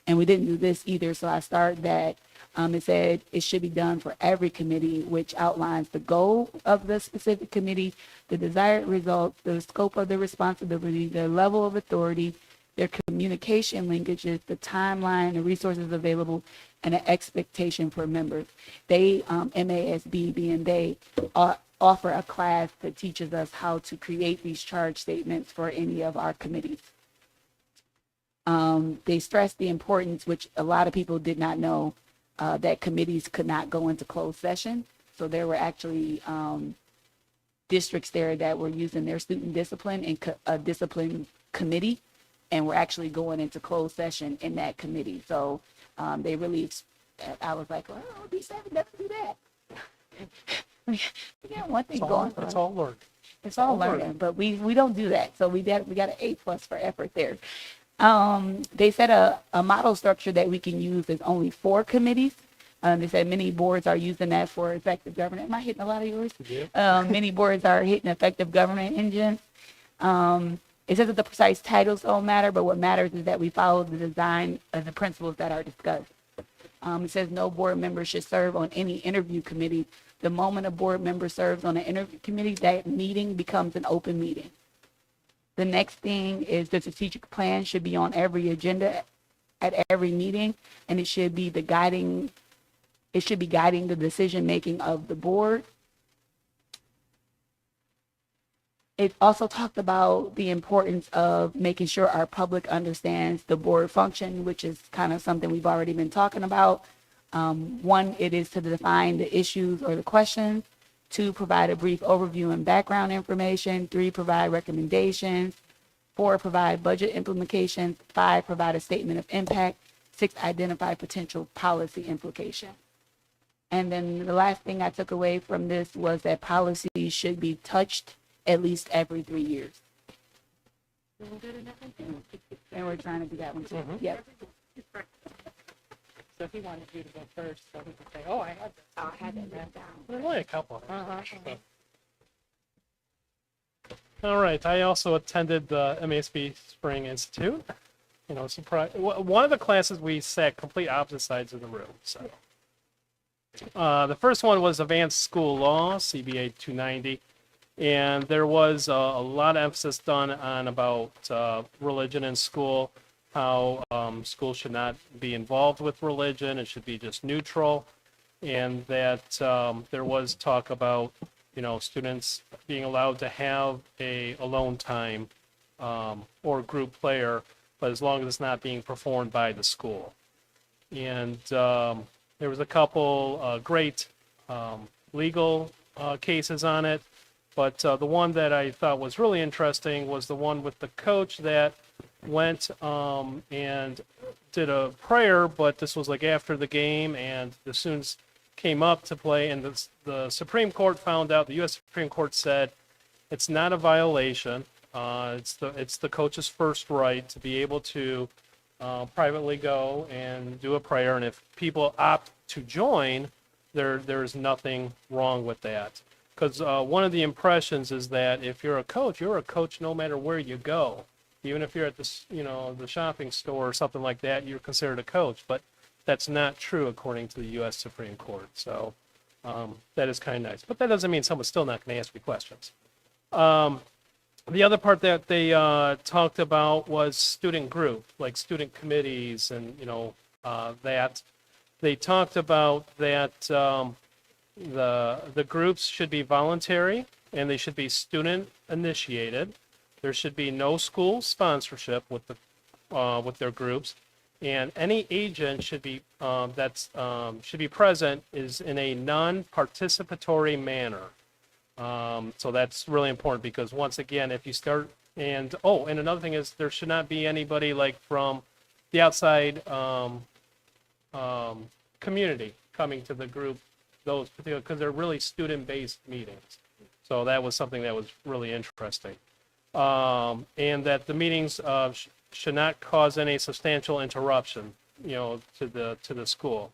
and we didn't do this either, so I started that. It said it should be done for every committee, which outlines the goal of the specific committee, the desired results, the scope of the responsibility, the level of authority, their communication linkages, the timeline, the resources available, and an expectation for members. They, MASB being they, offer a class that teaches us how to create these charge statements for any of our committees. They stressed the importance, which a lot of people did not know, that committees could not go into closed session. So there were actually districts there that were using their student discipline and a discipline committee, and were actually going into closed session in that committee. So they really, I was like, well, D7 doesn't do that. We got one thing going for us. It's all learned. It's all learning, but we don't do that. So we got an A+ for effort there. They said a model structure that we can use is only 4 committees. They said many boards are using that for effective government. Am I hitting a lot of yours? Yeah. Many boards are hitting effective government engines. It says that the precise titles don't matter, but what matters is that we follow the design and the principles that are discussed. It says no board member should serve on any interview committee. The moment a board member serves on an interview committee, that meeting becomes an open meeting. The next thing is the strategic plan should be on every agenda at every meeting, and it should be guiding the decision making of the board. It also talked about the importance of making sure our public understands the board function, which is kind of something we've already been talking about. 1, it is to define the issues or the questions. 2, provide a brief overview and background information. 3, provide recommendations. 4, provide budget implications. 5, provide a statement of impact. 6, identify potential policy implications. And then the last thing I took away from this was that policies should be touched at least every 3 years. And we're trying to do that one too. Yep. So he wanted you to go first, so he could say, oh, I had this. I had that written down. There's only a couple. All right. I also attended the MASB Spring Institute. You know, one of the classes we sat complete opposite sides of the room. So the first one was Advanced School Law, CBA 290. And there was a lot of emphasis done on about religion in school, how schools should not be involved with religion, it should be just neutral, and that there was talk about, you know, students being allowed to have a alone time or group player, but as long as it's not being performed by the school. And there was a couple great legal cases on it. But the one that I thought was really interesting was the one with the coach that went and did a prayer, but this was like after the game, and the students came up to play, and the Supreme Court found out, the U.S. Supreme Court said it's not a violation. It's the coach's first right to be able to privately go and do a prayer, and if people opt to join, there's nothing wrong with that. Because one of the impressions is that if you're a coach no matter where you go. Even if you're at the shopping store or something like that, you're considered a coach. But that's not true according to the U.S. Supreme Court. So that is kind of nice. But that doesn't mean someone's still not going to ask you questions. The other part that they talked about was student group, like student committees, and that they talked about that the groups should be voluntary and they should be student initiated. There should be no school sponsorship with their groups, and any agent should be should be present is in a non-participatory manner. So that's really important because once again, if you start and another thing is there should not be anybody like from the outside community coming to the group, those particular, because they're really student-based meetings. So that was something that was really interesting. And that the meetings should not cause any substantial interruption, to the school.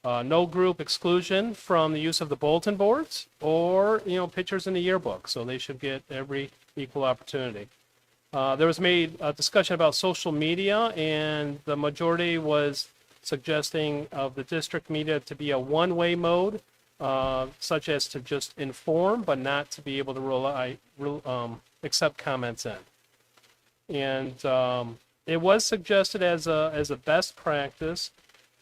No group exclusion from the use of the bulletin boards or, pictures in the yearbook. So they should get every equal opportunity. There was made a discussion about social media, and the majority was suggesting of the district media to be a one-way mode, such as to just inform, but not to be able to accept comments in. And it was suggested as a best practice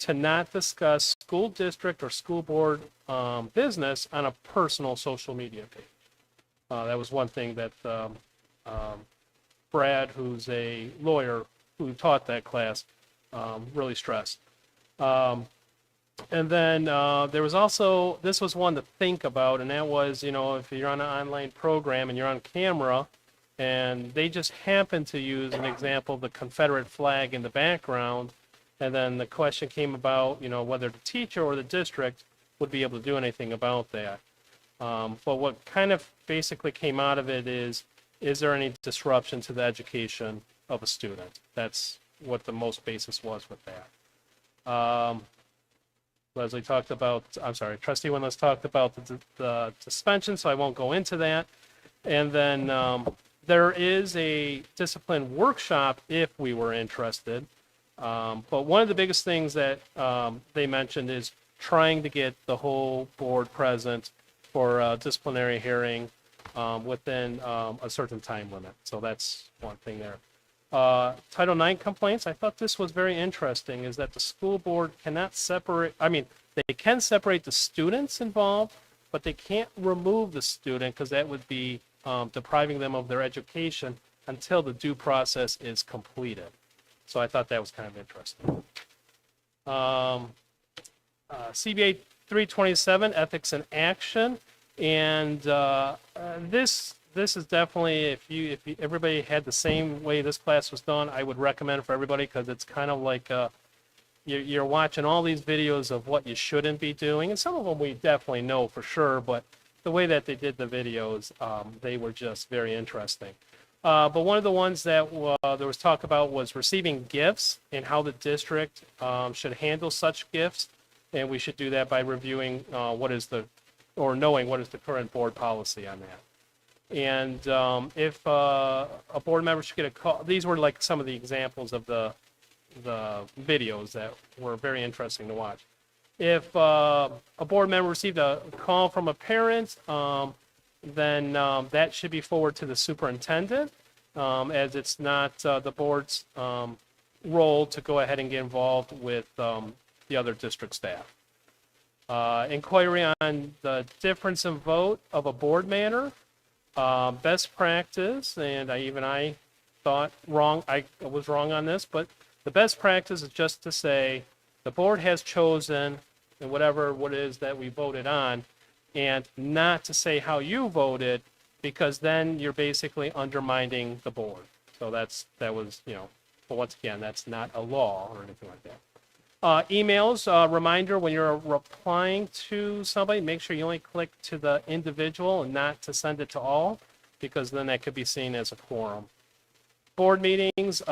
to not discuss school district or school board business on a personal social media page. That was one thing that Brad, who's a lawyer who taught that class, really stressed. And then there was also, this was one to think about, and that was, if you're on an online program and you're on camera, and they just happen to use an example of the Confederate flag in the background, and then the question came about, whether the teacher or the district would be able to do anything about that. But what kind of basically came out of it is there any disruption to the education of a student? That's what the most basis was with that. Leslie talked about, Trustee Winless talked about the suspension, so I won't go into that. And then there is a discipline workshop if we were interested. But one of the biggest things that they mentioned is trying to get the whole board present for a disciplinary hearing within a certain time limit. So that's one thing there. Title IX complaints, I thought this was very interesting, is that the school board cannot separate, they can separate the students involved, but they can't remove the student because that would be depriving them of their education until the due process is completed. So I thought that was kind of interesting. CBA 327, Ethics in Action. And this is definitely, if everybody had the same way this class was done, I would recommend for everybody because it's kind of like you're watching all these videos of what you shouldn't be doing. And some of them we definitely know for sure, but the way that they did the videos, they were just very interesting. But one of the ones that there was talk about was receiving gifts and how the district should handle such gifts. And we should do that by reviewing knowing what is the current board policy on that. And if a board member should get a call, these were like some of the examples of the videos that were very interesting to watch. If a board member received a call from a parent, then that should be forwarded to the superintendent, as it's not the board's role to go ahead and get involved with the other district staff. Inquiry on the difference in vote of a board matter, best practice, and I thought I was wrong on this, but the best practice is just to say the board has chosen and what it is that we voted on, and not to say how you voted, because then you're basically undermining the board. So that was, but once again, that's not a law or anything like that. Emails, reminder when you're replying to somebody, make sure you only click to the individual and not to send it to all, because then that could be seen as a quorum. Board meetings,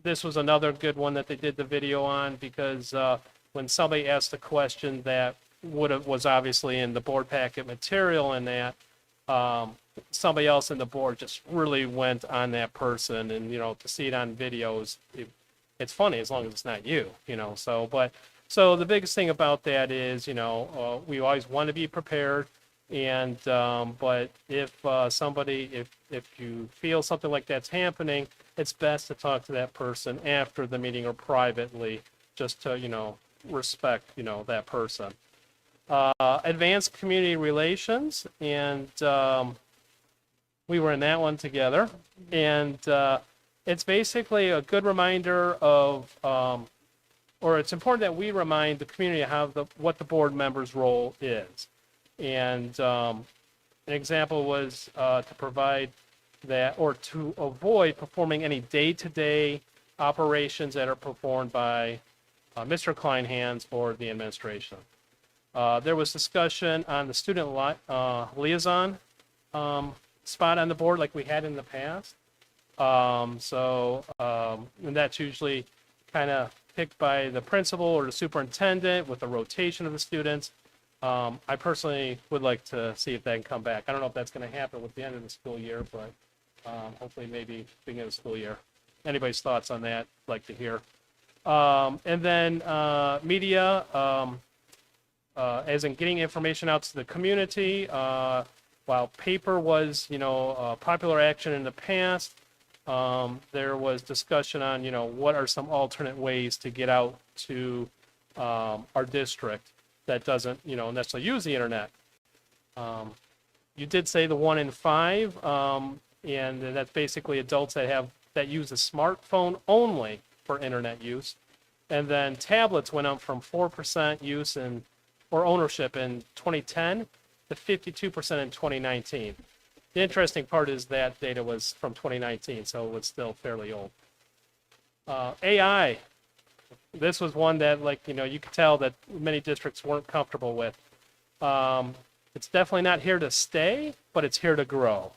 this was another good one that they did the video on because when somebody asked a question that was obviously in the board packet material and that somebody else in the board just really went on that person, and to see it on videos, it's funny as long as it's not you, so the biggest thing about that is we always want to be prepared, and but if if you feel something like that's happening, it's best to talk to that person after the meeting or privately, just to respect that person. Advanced community relations, and we were in that one together, and it's basically a good reminder of or it's important that we remind the community how what the board member's role is. And an example was to provide that, or to avoid performing any day-to-day operations that are performed by Mr. Kleinhans or the administration. There was discussion on the student liaison spot on the board like we had in the past. And that's usually kind of picked by the principal or the superintendent with the rotation of the students. I personally would like to see if that can come back. I don't know if that's going to happen with the end of the school year, but hopefully maybe beginning of the school year. Anybody's thoughts on that, I'd like to hear. And then media, as in getting information out to the community. While paper was, popular action in the past, there was discussion on, what are some alternate ways to get out to our district that doesn't, necessarily use the internet. You did say the 1 in 5, and that's basically adults that use a smartphone only for internet use. And then tablets went up from 4% use or ownership in 2010 to 52% in 2019. The interesting part is that data was from 2019, so it was still fairly old. AI, this was one that, you could tell that many districts weren't comfortable with. It's definitely not here to stay, but it's here to grow.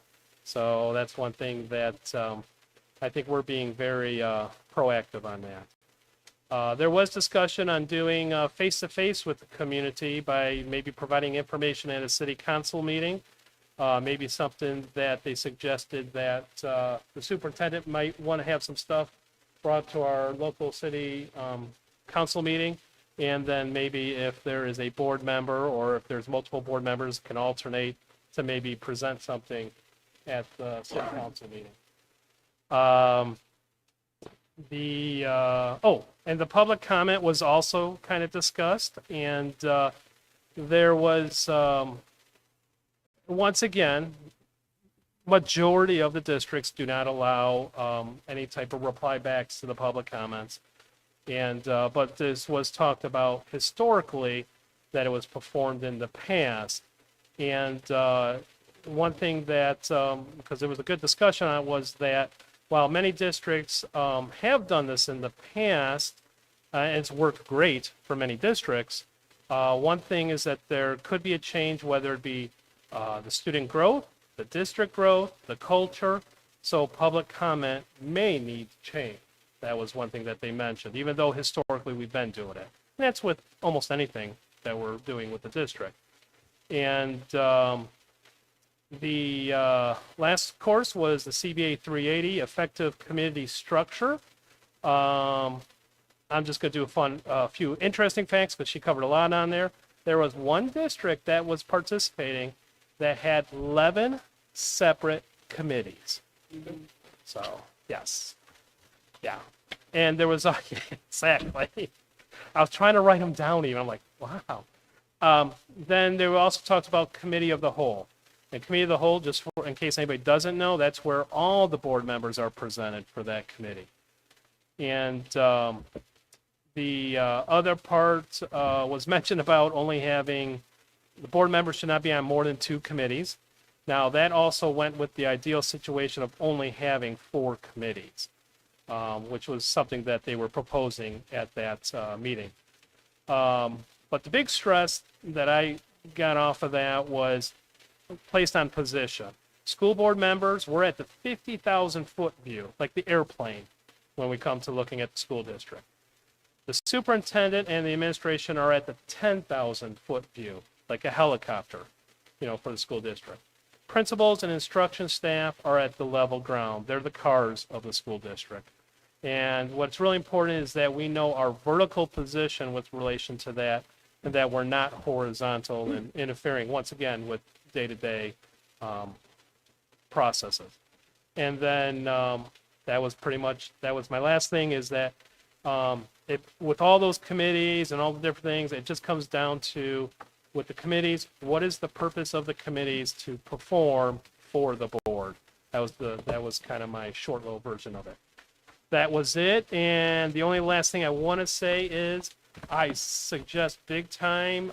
So that's one thing that I think we're being very proactive on that. There was discussion on doing face-to-face with the community by maybe providing information at a city council meeting. Maybe something that they suggested that the superintendent might want to have some stuff brought to our local city council meeting. And then maybe if there is a board member or if there's multiple board members, can alternate to maybe present something at the city council meeting. And the public comment was also kind of discussed, and there was once again, majority of the districts do not allow any type of reply backs to the public comments, and but this was talked about historically that it was performed in the past, and one thing that because there was a good discussion on it was that while many districts have done this in the past, and it's worked great for many districts, one thing is that there could be a change, whether it be the student growth, the district growth, the culture, so public comment may need to change. That was one thing that they mentioned, even though historically we've been doing it. And that's with almost anything that we're doing with the district. And the last course was the CBA 380, Effective Community Structure. I'm just going to do a few interesting facts, because she covered a lot on there. There was one district that was participating that had 11 separate committees. So, yes. Yeah. And there was, exactly. I was trying to write them down even. I'm like, wow. Then they also talked about Committee of the Whole. And Committee of the Whole, just in case anybody doesn't know, that's where all the board members are presented for that committee. And the other part was mentioned about only having, the board members should not be on more than 2 committees. Now, that also went with the ideal situation of only having 4 committees, which was something that they were proposing at that meeting. But the big stress that I got off of that was placed on position. School board members were at the 50,000 foot view, like the airplane. when we come to looking at the school district. The superintendent and the administration are at the 10,000 foot view, like a helicopter, for the school district. Principals and instruction staff are at the level ground. They're the cars of the school district. And what's really important is that we know our vertical position with relation to that, and that we're not horizontal and interfering, once again, with day-to-day processes. And then that was my last thing, is that with all those committees and all the different things, it just comes down to, with the committees, what is the purpose of the committees to perform for the board? That was kind of my short little version of it. That was it. And the only last thing I want to say is I suggest big time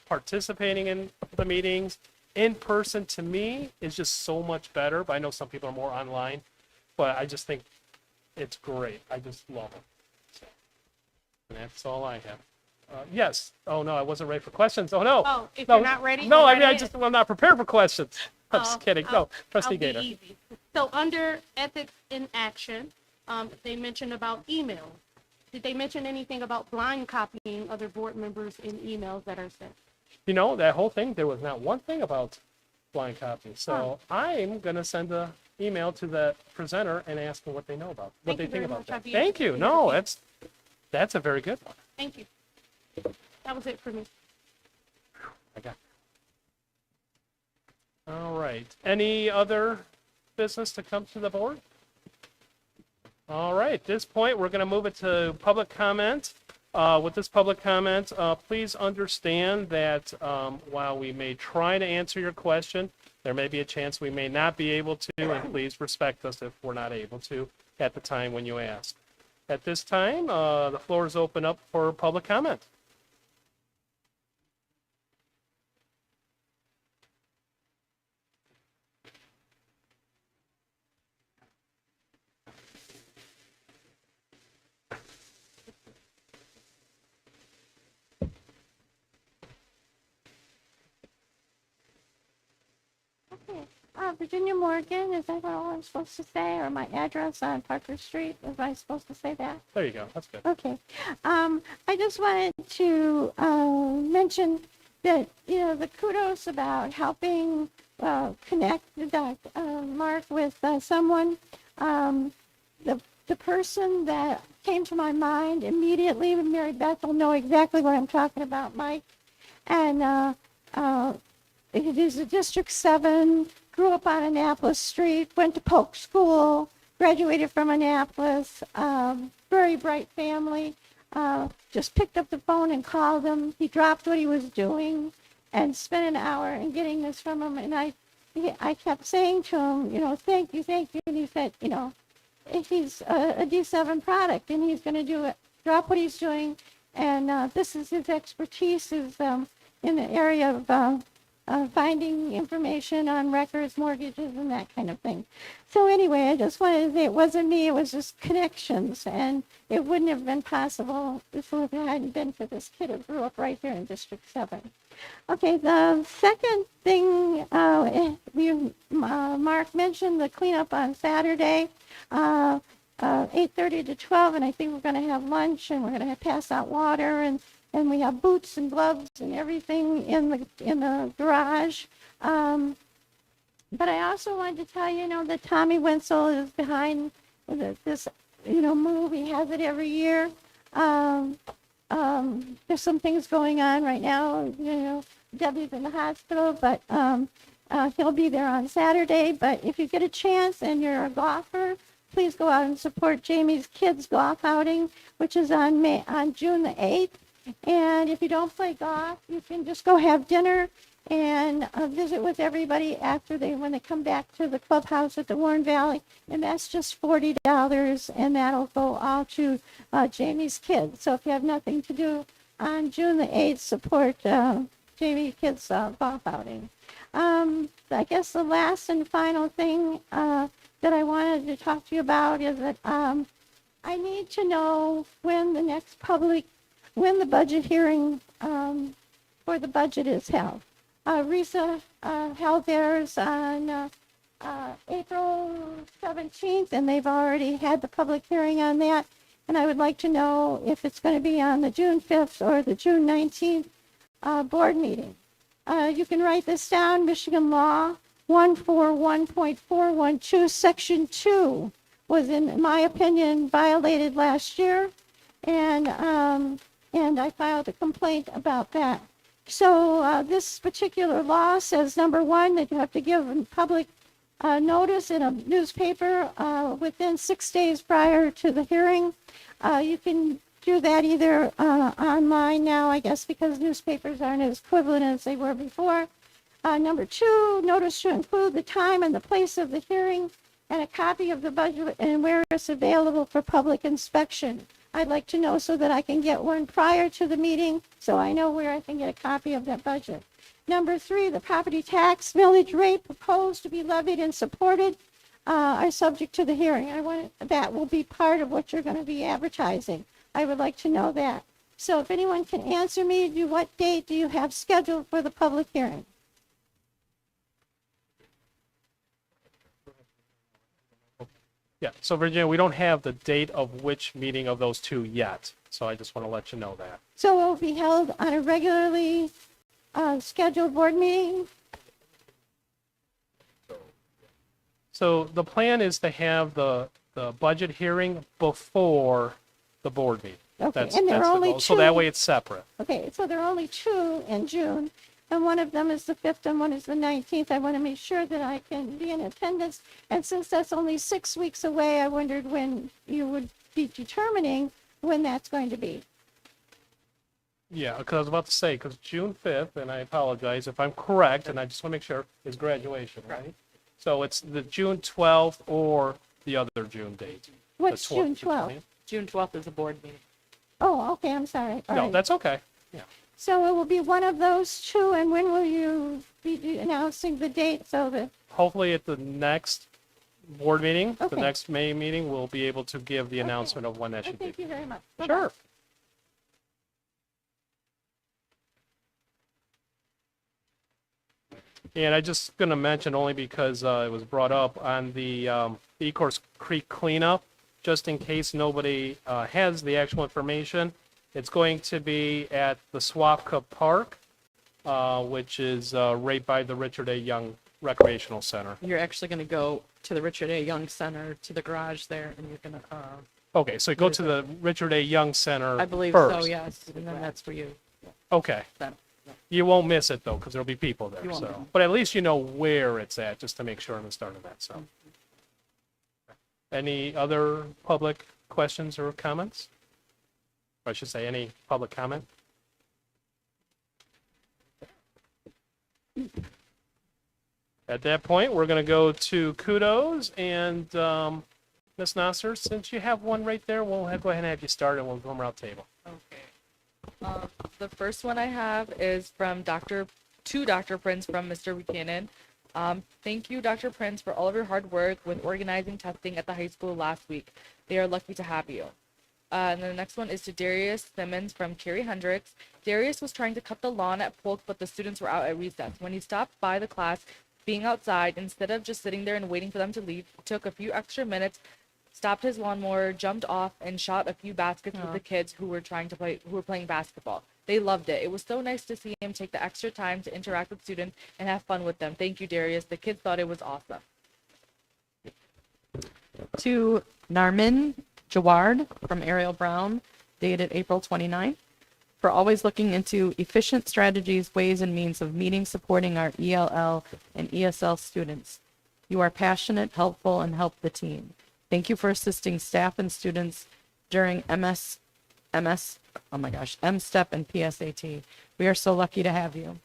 participating in the meetings. In person, to me, is just so much better. But I know some people are more online, but I just think it's great. I just love it. So, and that's all I have. Yes. Oh no, I wasn't ready for questions. Oh no. Oh, if No. you're not ready? No, go I mean, right ahead. I'm not prepared for questions. I'm Oh, just kidding. I'll- No, Trustee I'll be Gator. easy. So under ethics in action, they mentioned about email. Did they mention anything about blind copying other board members in emails that are sent? That whole thing, there was not one thing about blind copy. So I'm going to send an email to the presenter and ask them what they know about, what Thank they you think very about much. that. I'd be Thank you. interested to No, hear. that's a very good one. Thank you. That was it for me. I got. All right. Any other business to come to the board? All right. At this point, we're going to move it to public comment. With this public comment, please understand that while we may try to answer your question, there may be a chance we may not be able to, and please respect us if we're not able to at the time when you ask. At this time, the floor is open up for public comment. Virginia Morgan, is that all I'm supposed to say? Or my address on Parker Street? Was I supposed to say that? There you go. That's good. Okay. I just wanted to mention that, the kudos about helping connect Mark with someone. The person that came to my mind immediately, Mary Beth will know exactly what I'm talking about, Mike. And it is a District 7, grew up on Annapolis Street, went to Polk School, graduated from Annapolis, very bright family. Just picked up the phone and called him. He dropped what he was doing and spent an hour in getting this from him. And I kept saying to him, thank you. And he said, he's a D7 product and he's going to drop what he's doing. And this is his expertise is in the area of finding information on records, mortgages, and that kind of thing. So anyway, I just wanted to say it wasn't me, it was just connections, and it wouldn't have been possible if it hadn't been for this kid who grew up right here in District 7. Okay, the second thing, Mark mentioned the cleanup on Saturday, 8:30 to 12, and I think we're going to have lunch, and we're going to pass out water, and we have boots and gloves and everything in the garage. But I also wanted to tell you, that Tommy Wenzel is behind this, move. He has it every year. There's some things going on right now. Debbie's in the hospital, but he'll be there on Saturday. But if you get a chance and you're a golfer, please go out and support Jamie's Kids Golf Outing, which is on June the 8th. And if you don't play golf, you can just go have dinner and visit with everybody when they come back to the clubhouse at the Warren Valley. And that's just $40, and that'll go all to Jamie's Kids. So if you have nothing to do on June the 8th, support Jamie Kids Golf Outing. I guess the last and final thing that I wanted to talk to you about is that I need to know when the budget hearing for the budget is held. Risa held theirs on April 17th, and they've already had the public hearing on that. And I would like to know if it's going to be on the June 5th or the June 19th board meeting. You can write this down, Michigan Law 141.412, Section 2 was, in my opinion, violated last year, and I filed a complaint about that. So this particular law says, number one, that you have to give public notice in a newspaper within 6 days prior to the hearing. You can do that either online now, I guess, because newspapers aren't as equivalent as they were before. Number two, notice should include the time and the place of the hearing and a copy of the budget and where it's available for public inspection. I'd like to know so that I can get one prior to the meeting, so I know where I can get a copy of that budget. Number three, the property tax millage rate proposed to be levied and supported are subject to the hearing. That will be part of what you're going to be advertising. I would like to know that. So if anyone can answer me, what date do you have scheduled for the public hearing? Yeah, so Virginia, we don't have the date of which meeting of those two yet, so I just want to let you know that. So it will be held on a regularly scheduled board meeting? So the plan is to have the budget hearing before the board meeting. Okay, and there are the only goal. So that two- way it's separate. Okay, so there are only two in June, and one of them is the 5th and one is the 19th. I want to make sure that I can be in attendance. And since that's only 6 weeks away, I wondered when you would be determining when that's going to be. Yeah, because I was about to say, because June 5th, and I apologize if I'm correct, and I just want to make sure, is graduation, right? So it's the June 12th or the other June date. What's The June the 12th? 20th? June 12th is a board meeting. Oh, okay, I'm sorry. All No, right. that's okay. Yeah. So it will be one of those two, and when will you be announcing the date so that, Hopefully at the next board meeting, the Okay. next May meeting, we'll be able to give the announcement of when that oh, should be. thank you very much. Bye-bye. Sure. And I just going to mention only because it was brought up on the Ecorse Creek cleanup, just in case nobody has the actual information. It's going to be at the Swapka Park, which is right by the Richard A. Young Recreational Center. You're actually going to go to the Richard A. Young Center, to the garage there, and you're going to, Okay, so go to the Richard A. Young Center I believe first. so, yes, and then that's for you. Okay. Then. You won't miss it though, because there'll be people there. You won't. So, but at least you know where it's at, just to make sure on the start of that. So, any other public questions or comments? Or I should say, any public comment? At that point, we're going to go to kudos and Ms. Nasser, since you have one right there, we'll go ahead and have you start and we'll go around the table. Okay. The first one I have is from Dr. Prince from Mr. Buchanan. Thank you, Dr. Prince, for all of your hard work with organizing testing at the high school last week. They are lucky to have you. And then the next one is to Darius Simmons from Carrie Hendricks. Darius was trying to cut the lawn at Polk, but the students were out at recess. When he stopped by the class, being outside, instead of just sitting there and waiting for them to leave, he took a few extra minutes, stopped his lawnmower, jumped off, and shot a few baskets with the kids who were playing basketball. They loved it. It was so nice to see him take the extra time to interact with students and have fun with them. Thank you, Darius. The kids thought it was awesome. To Narmin Jaward from Ariel Brown, dated April 29th, for always looking into efficient strategies, ways, and means of meeting, supporting our ELL and ESL students. You are passionate, helpful, and help the team. Thank you for assisting staff and students during MSTEP and PSAT. We are so lucky to have you.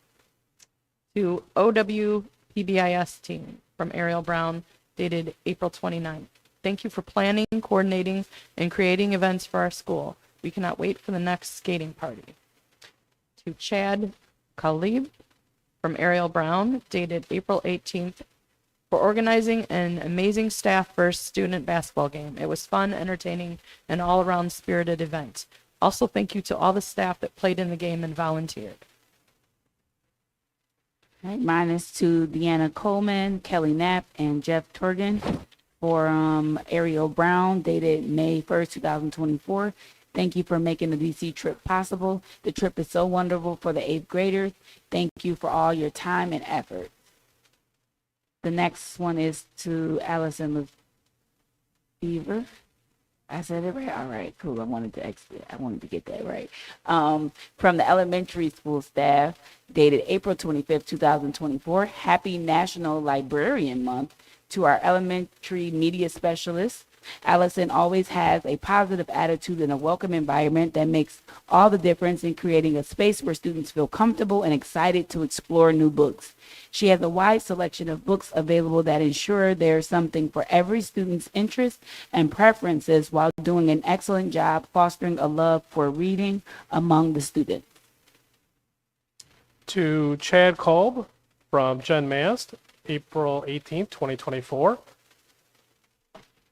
To OWPBIS team from Ariel Brown, dated April 29th. Thank you for planning, coordinating, and creating events for our school. We cannot wait for the next skating party. To Chad Khalib from Ariel Brown, dated April 18th, for organizing an amazing staff first student basketball game. It was fun, entertaining, and all around spirited event. Also, thank you to all the staff that played in the game and volunteered. Right, mine is to Deanna Coleman, Kelly Knapp, and Jeff Turgan for Ariel Brown, dated May 1st, 2024. Thank you for making the DC trip possible. The trip is so wonderful for the 8th graders. Thank you for all your time and effort. The next one is to Allison Lefevre. I said it right. All right, cool. I wanted to get that right. From the elementary school staff, dated April 25th, 2024. Happy National Librarian Month to our elementary media specialist. Allison always has a positive attitude and a welcome environment that makes all the difference in creating a space where students feel comfortable and excited to explore new books. She has a wide selection of books available that ensure there's something for every student's interests and preferences while doing an excellent job fostering a love for reading among the students. To Chad Kolb from Jen Mast, April 18th, 2024.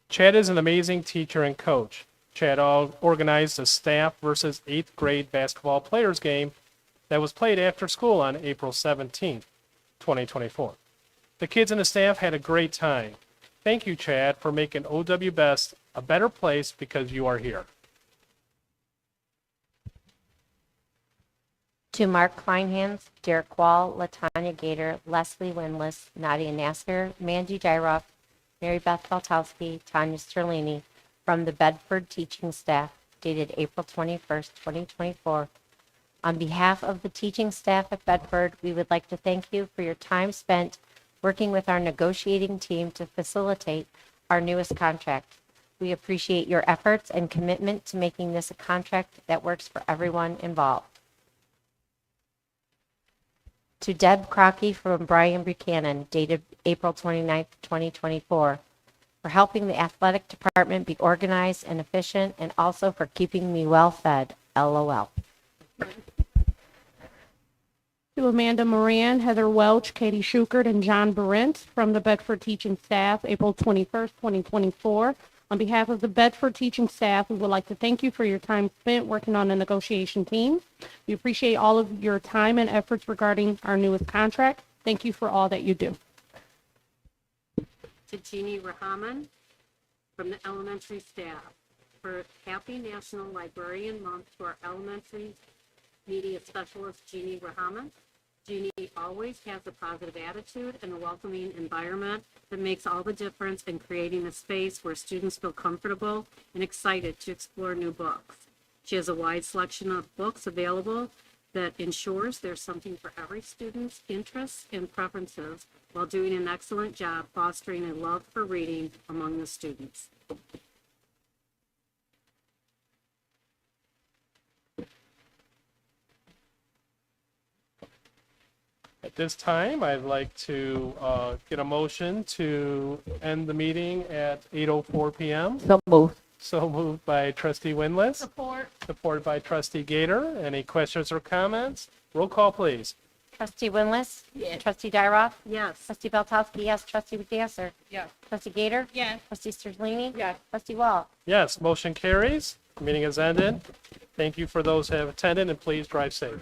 Chad is an amazing teacher and coach. Chad organized a staff versus 8th grade basketball players game that was played after school on April 17th, 2024. The kids and the staff had a great time. Thank you, Chad, for making OW Best a better place because you are here. To Mark Kleinhans, Derek Wall, Latanya Gator, Leslie Winless, Nadia Nasser, Mandy Gyroff, Mary Beth Baltowski, Tanya Sterlini, from the Bedford teaching staff, dated April 21st, 2024. On behalf of the teaching staff at Bedford, we would like to thank you for your time spent working with our negotiating team to facilitate our newest contract. We appreciate your efforts and commitment to making this a contract that works for everyone involved. To Deb Crockey from Brian Buchanan, dated April 29th, 2024, for helping the athletic department be organized and efficient, and also for keeping me well fed. LOL. To Amanda Moran, Heather Welch, Katie Schukert, and John Berendt from the Bedford teaching staff, April 21st, 2024. On behalf of the Bedford teaching staff, we would like to thank you for your time spent working on the negotiation team. We appreciate all of your time and efforts regarding our newest contract. Thank you for all that you do. To Jeannie Rahman from the elementary staff for Happy National Librarian Month to our elementary media specialist, Jeannie Rahman. Jeannie always has a positive attitude and a welcoming environment that makes all the difference in creating a space where students feel comfortable and excited to explore new books. She has a wide selection of books available that ensures there's something for every student's interests and preferences while doing an excellent job fostering a love for reading among the students. At this time, I'd like to get a motion to end the meeting at 8:04 p.m. So moved. So moved by trustee Winless, Support. supported by trustee Gator. Any questions or comments? Roll call, please. Trustee Winless? Trustee Dyroff? Yes. Trustee Beltowski, yes. Trustee Dasser? Yes. Trustee Gator? Yes. Trustee Sterlini? Yes. Trustee Wall? Yes, motion carries. Meeting is ended. Thank you for those who have attended, and please drive safe.